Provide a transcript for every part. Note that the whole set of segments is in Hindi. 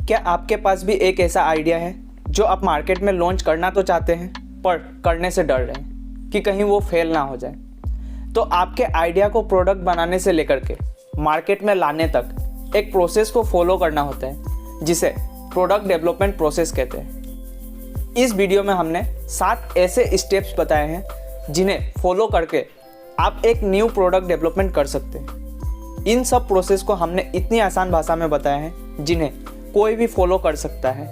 क्या आपके पास भी एक ऐसा आइडिया है जो आप मार्केट में लॉन्च करना तो चाहते हैं पर करने से डर रहे हैं कि कहीं वो फेल ना हो जाए? तो आपके आइडिया को प्रोडक्ट बनाने से लेकर के मार्केट में लाने तक एक प्रोसेस को फॉलो करना होता है जिसे प्रोडक्ट डेवलपमेंट प्रोसेस कहते हैं। इस वीडियो में हमने 7 ऐसे स्टेप्स बताए हैं जिन्हें फॉलो करके आप एक न्यू प्रोडक्ट डेवलपमेंट कर सकते हैं। इन सब प्रोसेस को हमने इतनी आसान भाषा में बताया है जिन्हें कोई भी फॉलो कर सकता है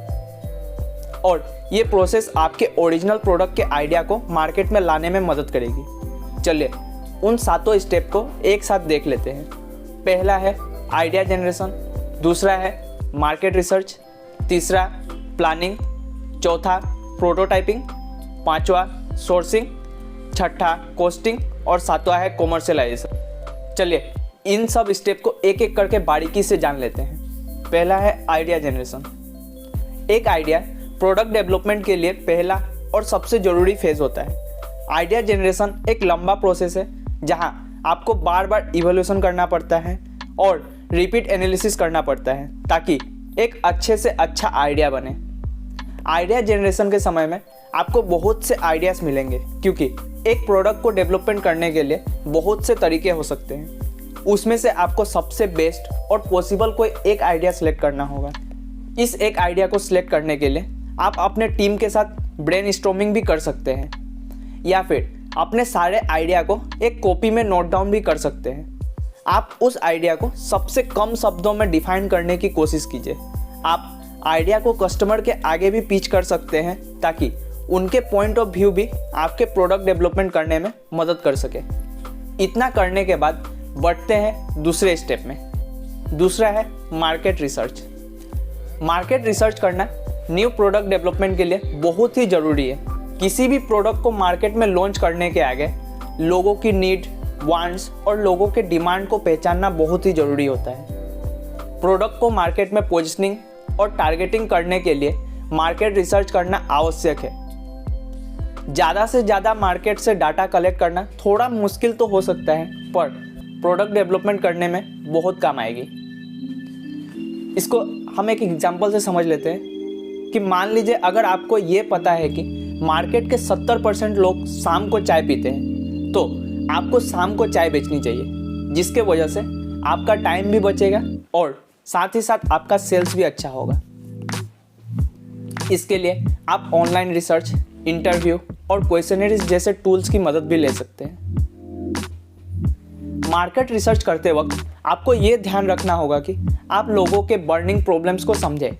और ये प्रोसेस आपके ओरिजिनल प्रोडक्ट के आइडिया को मार्केट में लाने में मदद करेगी। चलिए उन 7 स्टेप को एक साथ देख लेते हैं। पहला है आइडिया जनरेशन, दूसरा है मार्केट रिसर्च, तीसरा प्लानिंग, चौथा प्रोटोटाइपिंग, पांचवा सोर्सिंग, छठा कॉस्टिंग और सातवां है कॉमर्शियलाइजेशन। चलिए इन सब स्टेप को एक एक करके बारीकी से जान लेते हैं। पहला है आइडिया जनरेशन। एक आइडिया प्रोडक्ट डेवलपमेंट के लिए पहला और सबसे ज़रूरी फेज होता है। आइडिया जनरेशन एक लंबा प्रोसेस है जहां आपको बार बार इवोल्यूशन करना पड़ता है और रिपीट एनालिसिस करना पड़ता है ताकि एक अच्छे से अच्छा आइडिया बने। आइडिया जनरेशन के समय में आपको बहुत से आइडियाज़ मिलेंगे क्योंकि एक प्रोडक्ट को डेवलपमेंट करने के लिए बहुत से तरीके हो सकते हैं। उसमें से आपको सबसे बेस्ट और पॉसिबल कोई एक आइडिया सेलेक्ट करना होगा। इस एक आइडिया को सिलेक्ट करने के लिए आप अपने टीम के साथ ब्रेनस्टॉर्मिंग भी कर सकते हैं या फिर अपने सारे आइडिया को एक कॉपी में नोट डाउन भी कर सकते हैं। आप उस आइडिया को सबसे कम शब्दों में डिफाइन करने की कोशिश कीजिए। आप आइडिया को कस्टमर के आगे भी पिच कर सकते हैं ताकि उनके पॉइंट ऑफ व्यू भी आपके प्रोडक्ट डेवलपमेंट करने में मदद कर सके। इतना करने के बाद बढ़ते हैं दूसरे स्टेप में। दूसरा है मार्केट रिसर्च। मार्केट रिसर्च करना न्यू प्रोडक्ट डेवलपमेंट के लिए बहुत ही ज़रूरी है। किसी भी प्रोडक्ट को मार्केट में लॉन्च करने के आगे लोगों की नीड, वांट्स और लोगों के डिमांड को पहचानना बहुत ही ज़रूरी होता है। प्रोडक्ट को मार्केट में पोजीशनिंग और टारगेटिंग करने के लिए मार्केट रिसर्च करना आवश्यक है। ज़्यादा से ज़्यादा मार्केट से डाटा कलेक्ट करना थोड़ा मुश्किल तो हो सकता है पर प्रोडक्ट डेवलपमेंट करने में बहुत काम आएगी। इसको हम एक एग्जांपल से समझ लेते हैं कि मान लीजिए अगर आपको ये पता है कि मार्केट के 70% लोग शाम को चाय पीते हैं तो आपको शाम को चाय बेचनी चाहिए जिसके वजह से आपका टाइम भी बचेगा और साथ ही साथ आपका सेल्स भी अच्छा होगा। इसके लिए आप ऑनलाइन रिसर्च, इंटरव्यू और क्वेश्चनरीज जैसे टूल्स की मदद भी ले सकते हैं। मार्केट रिसर्च करते वक्त आपको ये ध्यान रखना होगा कि आप लोगों के बर्निंग प्रॉब्लम्स को समझें,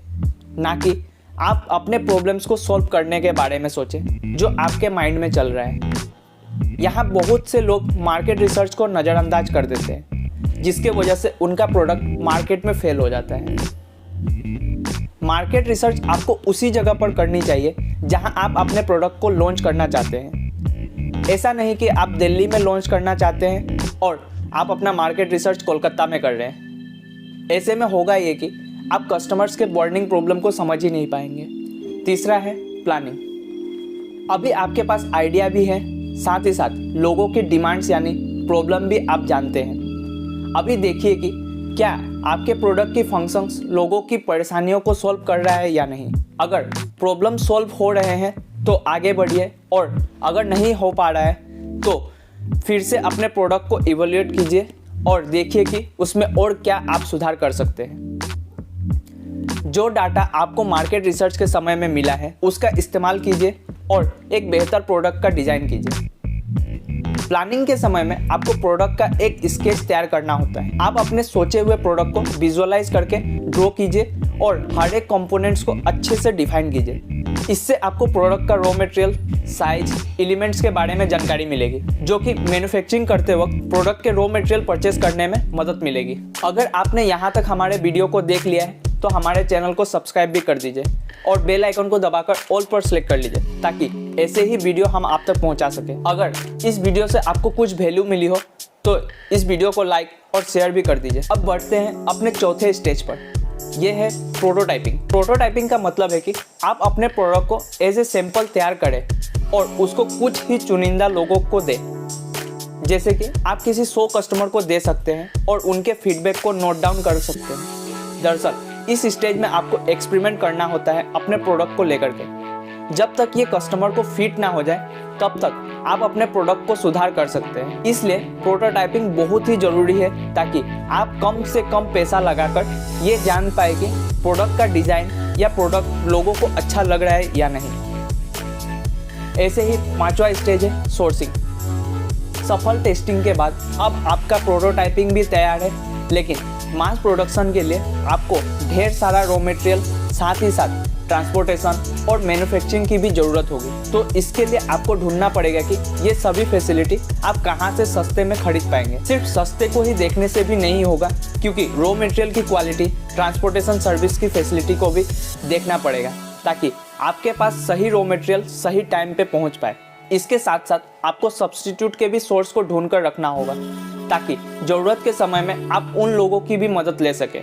ना कि आप अपने प्रॉब्लम्स को सॉल्व करने के बारे में सोचें जो आपके माइंड में चल रहा है। यहाँ बहुत से लोग मार्केट रिसर्च को नज़रअंदाज कर देते हैं जिसके वजह से उनका प्रोडक्ट मार्केट में फेल हो जाता है। मार्केट रिसर्च आपको उसी जगह पर करनी चाहिए जहाँ आप अपने प्रोडक्ट को लॉन्च करना चाहते हैं। ऐसा नहीं कि आप दिल्ली में लॉन्च करना चाहते हैं और आप अपना मार्केट रिसर्च कोलकाता में कर रहे हैं। ऐसे में होगा ये कि आप कस्टमर्स के बर्निंग प्रॉब्लम को समझ ही नहीं पाएंगे। तीसरा है प्लानिंग। अभी आपके पास आइडिया भी है, साथ ही साथ लोगों की डिमांड्स यानी प्रॉब्लम भी आप जानते हैं। अभी देखिए कि क्या आपके प्रोडक्ट की फंक्शंस लोगों की परेशानियों को सॉल्व कर रहा है या नहीं। अगर प्रॉब्लम सॉल्व हो रहे हैं तो आगे बढ़िए और अगर नहीं हो पा रहा है तो फिर से अपने प्रोडक्ट को इवैल्यूएट कीजिए और देखिए कि उसमें और क्या आप सुधार कर सकते हैं। जो डाटा आपको मार्केट रिसर्च के समय में मिला है उसका इस्तेमाल कीजिए और एक बेहतर प्रोडक्ट का डिज़ाइन कीजिए। प्लानिंग के समय में आपको प्रोडक्ट का एक स्केच तैयार करना होता है। आप अपने सोचे हुए प्रोडक्ट को विजुअलाइज करके ड्रॉ कीजिए और हर एक कंपोनेंट्स को अच्छे से डिफाइन कीजिए। इससे आपको प्रोडक्ट का रॉ मटेरियल, साइज, एलिमेंट्स के बारे में जानकारी मिलेगी जो कि मैन्युफैक्चरिंग करते वक्त प्रोडक्ट के रॉ मटेरियल परचेस करने में मदद मिलेगी। अगर आपने यहाँ तक हमारे वीडियो को देख लिया है तो हमारे चैनल को सब्सक्राइब भी कर दीजिए और बेल आइकन को दबाकर ऑल पर सेलेक्ट कर लीजिए ताकि ऐसे ही वीडियो हम आप तक पहुँचा सकें। अगर इस वीडियो से आपको कुछ वैल्यू मिली हो तो इस वीडियो को लाइक और शेयर भी कर दीजिए। अब बढ़ते हैं अपने चौथे स्टेज पर। यह है प्रोटोटाइपिंग। प्रोटोटाइपिंग का मतलब है कि आप अपने प्रोडक्ट को एज ए सैंपल तैयार करें और उसको कुछ ही चुनिंदा लोगों को दें। जैसे कि आप किसी 100 कस्टमर को दे सकते हैं और उनके फीडबैक को नोट डाउन कर सकते हैं। दरअसल इस स्टेज में आपको एक्सपेरिमेंट करना होता है अपने प्रोडक्ट को लेकर के। जब तक ये कस्टमर को फिट ना हो जाए तब तक आप अपने प्रोडक्ट को सुधार कर सकते हैं। इसलिए प्रोटोटाइपिंग बहुत ही ज़रूरी है ताकि आप कम से कम पैसा लगाकर ये जान पाए कि प्रोडक्ट का डिज़ाइन या प्रोडक्ट लोगों को अच्छा लग रहा है या नहीं। ऐसे ही 5वां स्टेज है सोर्सिंग। सफल टेस्टिंग के बाद अब आपका प्रोटोटाइपिंग भी तैयार है, लेकिन मास प्रोडक्शन के लिए आपको ढेर सारा रॉ मटेरियल, साथ ही साथ ट्रांसपोर्टेशन और मैन्युफैक्चरिंग की भी ज़रूरत होगी। तो इसके लिए आपको ढूंढना पड़ेगा कि ये सभी फैसिलिटी आप कहाँ से सस्ते में खरीद पाएंगे। सिर्फ सस्ते को ही देखने से भी नहीं होगा, क्योंकि रॉ मटेरियल की क्वालिटी, ट्रांसपोर्टेशन सर्विस की फैसिलिटी को भी देखना पड़ेगा ताकि आपके पास सही रॉ मटेरियल सही टाइम पे पहुँच पाए। इसके साथ साथ आपको सब्स्टिट्यूट के भी सोर्स को ढूंढ कर रखना होगा ताकि ज़रूरत के समय में आप उन लोगों की भी मदद ले सकें।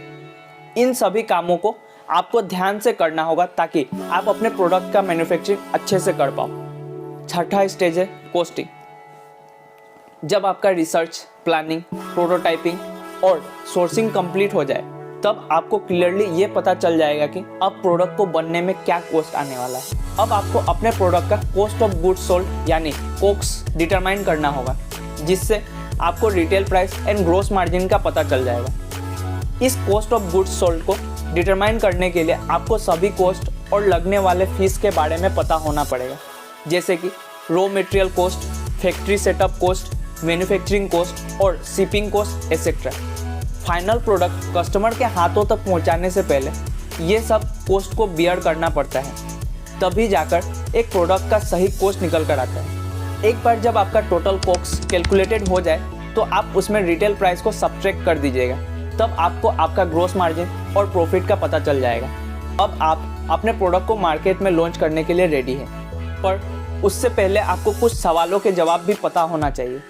इन सभी कामों को आपको ध्यान से करना होगा ताकि आप अपने प्रोडक्ट का मैन्युफैक्चरिंग अच्छे से कर पाओ। 6वां स्टेज है कॉस्टिंग। जब आपका रिसर्च, प्लानिंग, प्रोटोटाइपिंग और सोर्सिंग कंप्लीट हो जाए तब आपको क्लियरली ये पता चल जाएगा कि अब प्रोडक्ट को बनने में क्या कॉस्ट आने वाला है। अब आपको अपने प्रोडक्ट का कॉस्ट ऑफ गुड्स सोल्ड यानी कोक्स डिटरमाइन करना होगा, जिससे आपको retail price and gross margin का पता चल जाएगा। इस कॉस्ट ऑफ गुड्स सोल्ड को डिटरमाइन करने के लिए आपको सभी कॉस्ट और लगने वाले फीस के बारे में पता होना पड़ेगा, जैसे कि raw material cost, factory setup cost, manufacturing cost और shipping cost etcetera. Final product customer के हाथों तक पहुंचाने से पहले ये सब कॉस्ट को बियर करना पड़ता है, तभी जाकर एक प्रोडक्ट का सही कॉस्ट निकल कर आता है। एक बार जब आपका टोटल कॉस्ट कैलकुलेटेड हो जाए तो आप उसमें रिटेल प्राइस को सब्ट्रैक्ट कर दीजिएगा, तब आपको आपका ग्रोस मार्जिन और प्रॉफिट का पता चल जाएगा। अब आप अपने प्रोडक्ट को मार्केट में लॉन्च करने के लिए रेडी हैं, पर उससे पहले आपको कुछ सवालों के जवाब भी पता होना चाहिए,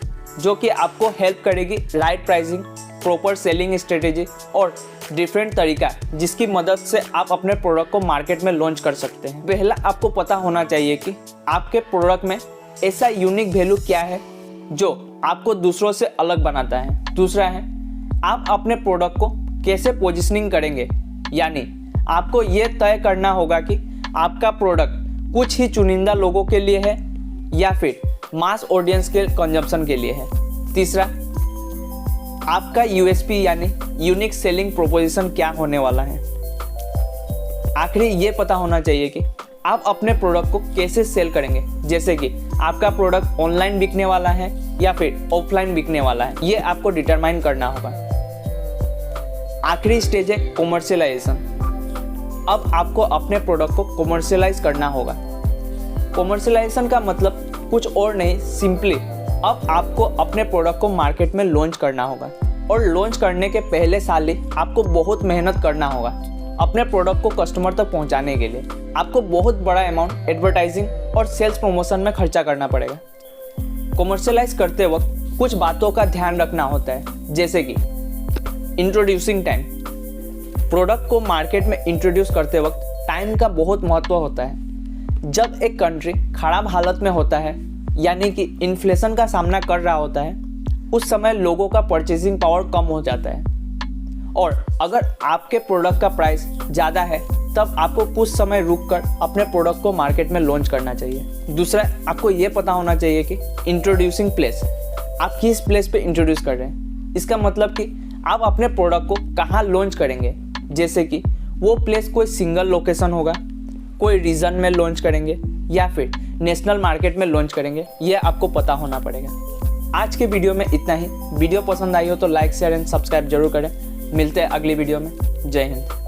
जो कि आपको हेल्प करेगी right pricing, proper selling strategy और डिफरेंट तरीका जिसकी मदद से आप अपने प्रोडक्ट को मार्केट में लॉन्च कर सकते हैं। पहला आपको पता होना चाहिए कि आपके प्रोडक्ट में ऐसा यूनिक वैल्यू क्या है जो आपको दूसरों से अलग बनाता है। दूसरा है आप अपने प्रोडक्ट को कैसे पोजीशनिंग करेंगे, यानी आपको ये तय करना होगा कि आपका प्रोडक्ट कुछ ही चुनिंदा लोगों के लिए है या फिर मास ऑडियंस के कंजम्पशन के लिए है। तीसरा, आपका यूएसपी यानी यूनिक सेलिंग प्रोपोजिशन क्या होने वाला है। आखिरी ये पता होना चाहिए कि आप अपने प्रोडक्ट को कैसे सेल करेंगे, जैसे कि आपका प्रोडक्ट ऑनलाइन बिकने वाला है या फिर ऑफलाइन बिकने वाला है, ये आपको डिटरमाइन करना होगा। आखिरी स्टेज है कॉमर्शियलाइजेशन। अब आपको अपने प्रोडक्ट को कॉमर्शियलाइज करना होगा। कॉमर्शियलाइजेशन का मतलब कुछ और नहीं, सिंपली अब आपको अपने प्रोडक्ट को मार्केट में लॉन्च करना होगा, और लॉन्च करने के पहले साल ही आपको बहुत मेहनत करना होगा अपने प्रोडक्ट को कस्टमर तक पहुंचाने के लिए। आपको बहुत बड़ा अमाउंट एडवर्टाइजिंग और सेल्स प्रमोशन में खर्चा करना पड़ेगा। कॉमर्शियलाइज करते वक्त कुछ बातों का ध्यान रखना होता है, जैसे कि इंट्रोड्यूसिंग टाइम। प्रोडक्ट को मार्केट में इंट्रोड्यूस करते वक्त टाइम का बहुत महत्व होता है। जब एक कंट्री खराब हालत में होता है, यानी कि इन्फ्लेशन का सामना कर रहा होता है, उस समय लोगों का परचेसिंग पावर कम हो जाता है, और अगर आपके प्रोडक्ट का प्राइस ज़्यादा है तब आपको कुछ समय रुककर अपने प्रोडक्ट को मार्केट में लॉन्च करना चाहिए। दूसरा, आपको ये पता होना चाहिए कि इंट्रोड्यूसिंग प्लेस, आप किस प्लेस पे इंट्रोड्यूस कर रहे हैं। इसका मतलब कि आप अपने प्रोडक्ट को कहाँ लॉन्च करेंगे, जैसे कि वो प्लेस कोई सिंगल लोकेशन होगा, कोई रीजन में लॉन्च करेंगे या फिर नेशनल मार्केट में लॉन्च करेंगे, ये आपको पता होना पड़ेगा। आज के वीडियो में इतना ही। वीडियो पसंद आई हो तो लाइक, शेयर एंड सब्सक्राइब जरूर करें। मिलते हैं अगली वीडियो में। जय हिंद।